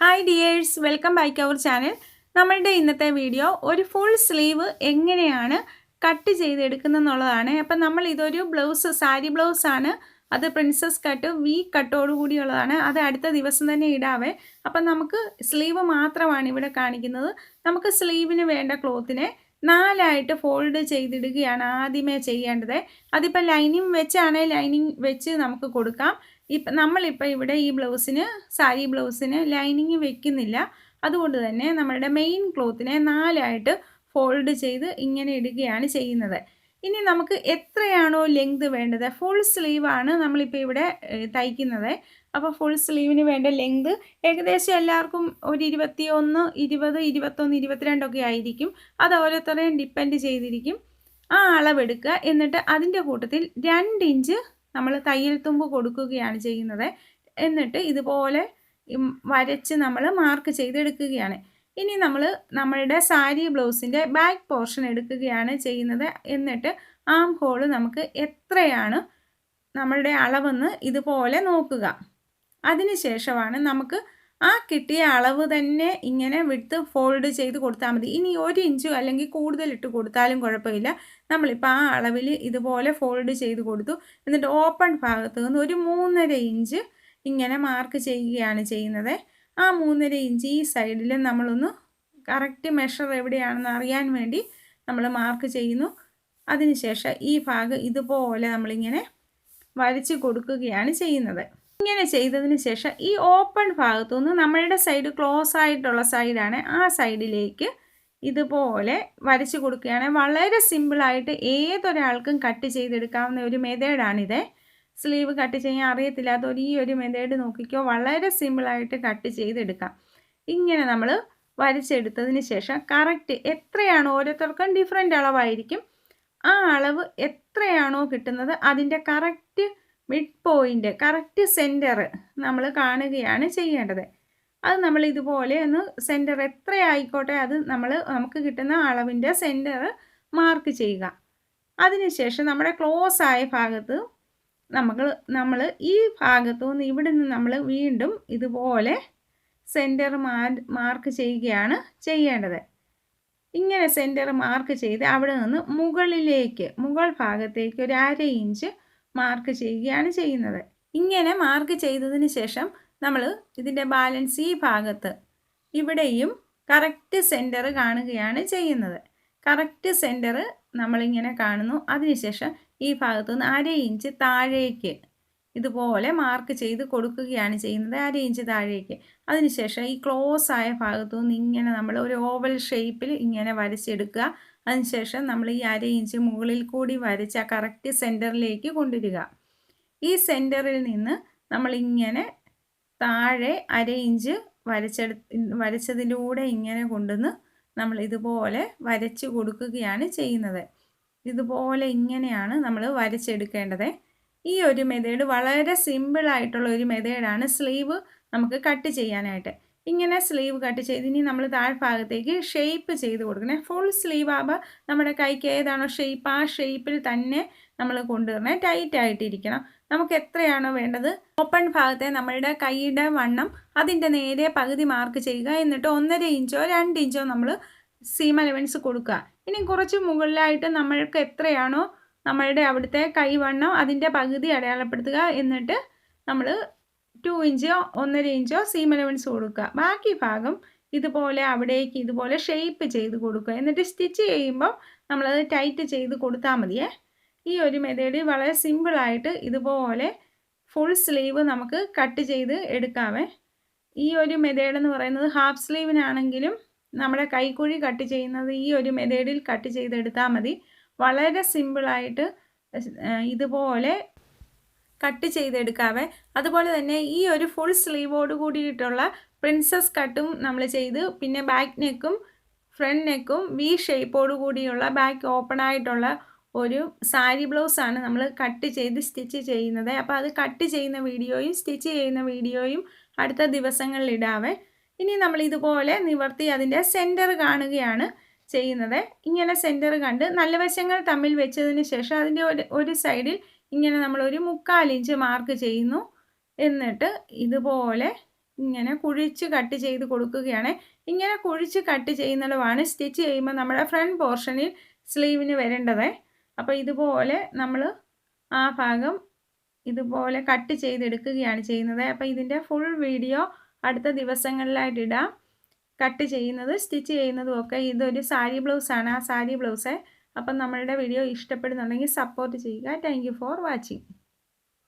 Hi dears, welcome back our channel. നമ്മളുടെ ഇന്നത്തെ video ഒരു ഫുൾ സ്ലീവ് എങ്ങനെയാണ് കട്ട് ചെയ്തെടുക്കുന്നതെന്നുള്ളതാണ്. അപ്പം നമ്മൾ ഇതൊരു ബ്ലൗസ്, സാരി ബ്ലൗസാണ്. അത് പ്രിൻസസ് കട്ട് വി കട്ടോടു കൂടിയുള്ളതാണ്. അത് അടുത്ത ദിവസം തന്നെ ഇടാവേ. അപ്പം നമുക്ക് സ്ലീവ് മാത്രമാണ് ഇവിടെ കാണിക്കുന്നത്. നമുക്ക് സ്ലീവിന് വേണ്ട ക്ലോത്തിനെ 4 ആയിട്ട് ഫോൾഡ് ചെയ്തിടുകയാണ് ആദ്യമേ ചെയ്യേണ്ടത്. അതിപ്പോൾ ലൈനിങ് വെച്ചാണെങ്കിൽ ലൈനിങ് വെച്ച് നമുക്ക് കൊടുക്കാം. നമ്മളിപ്പോൾ ഇവിടെ ഈ ബ്ലൗസിന്, സാരി ബ്ലൗസിന് ലൈനിങ് വെക്കുന്നില്ല. അതുകൊണ്ട് തന്നെ നമ്മളുടെ മെയിൻ ക്ലോത്തിനെ 4 ആയിട്ട് ഫോൾഡ് ചെയ്ത് ഇങ്ങനെ ഇടുകയാണ് ചെയ്യുന്നത്. ഇനി നമുക്ക് എത്രയാണോ ലെങ്ത് വേണ്ടത്, ഫുൾ സ്ലീവാണ് നമ്മളിപ്പോൾ ഇവിടെ തയ്ക്കുന്നത്. അപ്പോൾ ഫുൾ സ്ലീവിന് വേണ്ട ലെങ്ത് ഏകദേശം എല്ലാവർക്കും ഒരു 21, 20, 21, 22 ഒക്കെ ആയിരിക്കും. അത് ഓരോരുത്തരെയും ഡിപ്പെൻഡ് ചെയ്തിരിക്കും. ആ അളവെടുക്കുക. എന്നിട്ട് അതിൻ്റെ കൂട്ടത്തിൽ 2 ഇഞ്ച് നമ്മൾ തയ്യൽ തുമ്പ് കൊടുക്കുകയാണ് ചെയ്യുന്നത്. എന്നിട്ട് ഇതുപോലെ വരച്ച് നമ്മൾ മാർക്ക് ചെയ്തെടുക്കുകയാണ്. ഇനി നമ്മൾ നമ്മളുടെ സാരി ബ്ലൗസിൻ്റെ ബാക്ക് പോർഷൻ എടുക്കുകയാണ് ചെയ്യുന്നത്. എന്നിട്ട് ആം ഹോള് നമുക്ക് എത്രയാണ് നമ്മളുടെ അളവെന്ന് ഇതുപോലെ നോക്കുക. അതിനുശേഷമാണ് നമുക്ക് ആ കിട്ടിയ അളവ് തന്നെ ഇങ്ങനെ വിട്ട് ഫോൾഡ് ചെയ്ത് കൊടുത്താൽ മതി. ഇനി 1 ഇഞ്ച് അല്ലെങ്കിൽ കൂടുതൽ ഇട്ട് കൊടുത്താലും കുഴപ്പമില്ല. നമ്മളിപ്പോൾ ആ അളവിൽ ഇതുപോലെ ഫോൾഡ് ചെയ്ത് കൊടുത്തു. എന്നിട്ട് ഓപ്പൺ ഭാഗത്ത് നിന്ന് ഒരു 3.5 ഇഞ്ച് ഇങ്ങനെ മാർക്ക് ചെയ്യുകയാണ് ചെയ്യുന്നത്. ആ 3.5 ഇഞ്ച് ഈ സൈഡിൽ നമ്മളൊന്ന് കറക്റ്റ് മെഷർ എവിടെയാണെന്ന് അറിയാൻ വേണ്ടി നമ്മൾ മാർക്ക് ചെയ്യുന്നു. അതിനുശേഷം ഈ ഭാഗം ഇതുപോലെ നമ്മളിങ്ങനെ വരച്ച് കൊടുക്കുകയാണ് ചെയ്യുന്നത്. ഇങ്ങനെ ചെയ്തതിന് ശേഷം ഈ ഓപ്പൺ ഭാഗത്തു നിന്ന് നമ്മളുടെ സൈഡ് ക്ലോസ് ആയിട്ടുള്ള സൈഡാണ്, ആ സൈഡിലേക്ക് ഇതുപോലെ വരച്ച് കൊടുക്കുകയാണ്. വളരെ സിമ്പിളായിട്ട് ഏതൊരാൾക്കും കട്ട് ചെയ്തെടുക്കാവുന്ന ഒരു മെത്തേഡാണിത്. സ്ലീവ് കട്ട് ചെയ്യാൻ അറിയത്തില്ലാത്തവർ ഈ ഒരു മെത്തേഡ് നോക്കിക്കോ, വളരെ സിമ്പിളായിട്ട് കട്ട് ചെയ്തെടുക്കാം. ഇങ്ങനെ നമ്മൾ വരച്ചെടുത്തതിന് ശേഷം കറക്റ്റ് എത്രയാണോ, ഓരോരുത്തർക്കും ഡിഫറെൻ്റ് അളവായിരിക്കും, ആ അളവ് എത്രയാണോ കിട്ടുന്നത് അതിൻ്റെ correct mid point, correct centre നമ്മൾ കാണുകയാണ് ചെയ്യേണ്ടത്. അത് നമ്മൾ ഇതുപോലെ ഒന്ന് സെൻറ്റർ എത്രയായിക്കോട്ടെ അത് നമുക്ക് കിട്ടുന്ന അളവിൻ്റെ സെൻറ്റർ മാർക്ക് ചെയ്യുക. അതിനുശേഷം നമ്മുടെ ക്ലോസ് ആയ ഭാഗത്ത് നമ്മൾ ഈ ഭാഗത്തു നിന്ന് ഇവിടെ നിന്ന് നമ്മൾ വീണ്ടും ഇതുപോലെ സെൻറ്റർ മാർക്ക് ചെയ്യുകയാണ് ചെയ്യേണ്ടത്. ഇങ്ങനെ സെൻറ്റർ മാർക്ക് ചെയ്ത് അവിടെ നിന്ന് മുകൾ ഭാഗത്തേക്ക് ഒരു 1/2 ഇഞ്ച് മാർക്ക് ചെയ്യുകയാണ് ചെയ്യുന്നത്. ഇങ്ങനെ മാർക്ക് ചെയ്തതിന് ശേഷം നമ്മൾ ഇതിൻ്റെ ബാലൻസ് ഈ ഭാഗത്ത് ഇവിടെയും കറക്റ്റ് സെൻറ്റർ കാണുകയാണ് ചെയ്യുന്നത്. കറക്റ്റ് സെൻറ്റർ നമ്മളിങ്ങനെ കാണുന്നു. അതിനുശേഷം ഈ ഭാഗത്തു നിന്ന് 1/2 ഇഞ്ച് താഴേക്ക് ഇതുപോലെ മാർക്ക് ചെയ്ത് കൊടുക്കുകയാണ് ചെയ്യുന്നത്, 1/2 ഇഞ്ച് താഴേക്ക്. അതിനുശേഷം ഈ ക്ലോസ് ആയ ഭാഗത്തു നിന്ന് ഇങ്ങനെ നമ്മൾ ഒരു ഓവൽ ഷേപ്പിൽ ഇങ്ങനെ വരച്ചെടുക്കുക. അതിനുശേഷം നമ്മൾ ഈ 1/2 ഇഞ്ച് മുകളിൽ കൂടി വരച്ച് ആ കറക്റ്റ് സെൻറ്ററിലേക്ക് കൊണ്ടുവരിക. ഈ സെൻറ്ററിൽ നിന്ന് നമ്മളിങ്ങനെ താഴെ 1/2 ഇഞ്ച് വരച്ചതിലൂടെ ഇങ്ങനെ കൊണ്ടുവന്ന് നമ്മൾ ഇതുപോലെ വരച്ച് കൊടുക്കുകയാണ് ചെയ്യുന്നത്. ഇതുപോലെ ഇങ്ങനെയാണ് നമ്മൾ വരച്ചെടുക്കേണ്ടത്. ഈ ഒരു മെത്തേഡ് വളരെ സിമ്പിളായിട്ടുള്ള ഒരു മെത്തേഡാണ് സ്ലീവ് നമുക്ക് കട്ട് ചെയ്യാനായിട്ട്. ഇങ്ങനെ സ്ലീവ് കട്ട് ചെയ്ത് ഇനി നമ്മൾ താഴ്ഭാഗത്തേക്ക് ഷേപ്പ് ചെയ്ത് കൊടുക്കണേ. ഫുൾ സ്ലീവ് ആകുമ്പോൾ നമ്മുടെ കൈക്ക് ഏതാണോ ഷേപ്പ് ആ ഷേപ്പിൽ തന്നെ നമ്മൾ കൊണ്ടുവരണേ. ടൈറ്റ് ആയിട്ടിരിക്കണം. നമുക്ക് എത്രയാണോ വേണ്ടത് ഓപ്പൺ ഭാഗത്തെ നമ്മളുടെ കൈയുടെ വണ്ണം അതിൻ്റെ നേരെ പകുതി മാർക്ക് ചെയ്യുക. എന്നിട്ട് 1.5 ഇഞ്ചോ 2 ഇഞ്ചോ നമ്മൾ സീം അലവൻസ് കൊടുക്കുക. ഇനി കുറച്ച് മുകളിലായിട്ട് നമ്മൾക്ക് എത്രയാണോ നമ്മളുടെ അവിടുത്തെ കൈവണ്ണം അതിൻ്റെ പകുതി അടയാളപ്പെടുത്തുക. എന്നിട്ട് നമ്മൾ 2 ഇഞ്ചോ 1.5 ഇഞ്ചോ സീം അലവൻസ് കൊടുക്കുക. ബാക്കി ഭാഗം ഇതുപോലെ അവിടേക്ക് ഇതുപോലെ ഷേപ്പ് ചെയ്ത് കൊടുക്കുക. എന്നിട്ട് സ്റ്റിച്ച് ചെയ്യുമ്പോൾ നമ്മളത് ടൈറ്റ് ചെയ്ത് കൊടുത്താൽ മതിയേ. ഈ ഒരു മെത്തേഡ് വളരെ സിമ്പിളായിട്ട് ഇതുപോലെ ഫുൾ സ്ലീവ് നമുക്ക് കട്ട് ചെയ്ത് എടുക്കാമേ. ഈ ഒരു മെത്തേഡ് എന്ന് പറയുന്നത് ഹാഫ് സ്ലീവിനാണെങ്കിലും നമ്മുടെ കൈക്കുഴി കട്ട് ചെയ്യുന്നത് ഈ ഒരു മെത്തേഡിൽ കട്ട് ചെയ്തെടുത്താൽ മതി. വളരെ സിമ്പിളായിട്ട് ഇതുപോലെ കട്ട് ചെയ്തെടുക്കാവേ. അതുപോലെ തന്നെ ഈ ഒരു ഫുൾ സ്ലീവോട് കൂടിയിട്ടുള്ള പ്രിൻസസ് കട്ടും നമ്മൾ ചെയ്ത്, പിന്നെ ബാക്ക് നെക്കും ഫ്രണ്ട് നെക്കും വി ഷേപ്പോട് കൂടിയുള്ള ബാക്ക് ഓപ്പൺ ആയിട്ടുള്ള ഒരു സാരി ബ്ലൗസാണ് നമ്മൾ കട്ട് ചെയ്ത് സ്റ്റിച്ച് ചെയ്യുന്നത്. അപ്പോൾ അത് കട്ട് ചെയ്യുന്ന വീഡിയോയും സ്റ്റിച്ച് ചെയ്യുന്ന വീഡിയോയും അടുത്ത ദിവസങ്ങളിൽ ഇടാവേ. ഇനി നമ്മൾ ഇതുപോലെ നിവർത്തി അതിൻ്റെ സെൻറ്റർ കാണുകയാണ് ചെയ്യുന്നത്. ഇങ്ങനെ സെൻറ്റർ കണ്ട് നല്ല വശങ്ങൾ തമ്മിൽ വെച്ചതിന് ശേഷം അതിൻ്റെ ഒരു സൈഡിൽ ഇങ്ങനെ നമ്മൾ ഒരു 3/4 ഇഞ്ച് മാർക്ക് ചെയ്യുന്നു. എന്നിട്ട് ഇതുപോലെ ഇങ്ങനെ കുഴിച്ച് കട്ട് ചെയ്ത് കൊടുക്കുകയാണ്. ഇങ്ങനെ കുഴിച്ച് കട്ട് ചെയ്യുന്നിടമാണ് സ്റ്റിച്ച് ചെയ്യുമ്പോൾ നമ്മുടെ ഫ്രണ്ട് പോർഷനിൽ സ്ലീവിന് വരേണ്ടത്. അപ്പോൾ ഇതുപോലെ നമ്മൾ ആ ഭാഗം ഇതുപോലെ കട്ട് ചെയ്തെടുക്കുകയാണ് ചെയ്യുന്നത്. അപ്പോൾ ഇതിൻ്റെ ഫുൾ വീഡിയോ അടുത്ത ദിവസങ്ങളിലായിട്ട് ഇടാം. കട്ട് ചെയ്യുന്നത് സ്റ്റിച്ച് ചെയ്യുന്നതും ഒക്കെ. ഇതൊരു സാരി ബ്ലൗസാണ്, ആ സാരി ബ്ലൗസ്. അപ്പം നമ്മളുടെ വീഡിയോ ഇഷ്ടപ്പെടുന്നുണ്ടെങ്കിൽ സപ്പോർട്ട് ചെയ്യുക. Thank you for watching.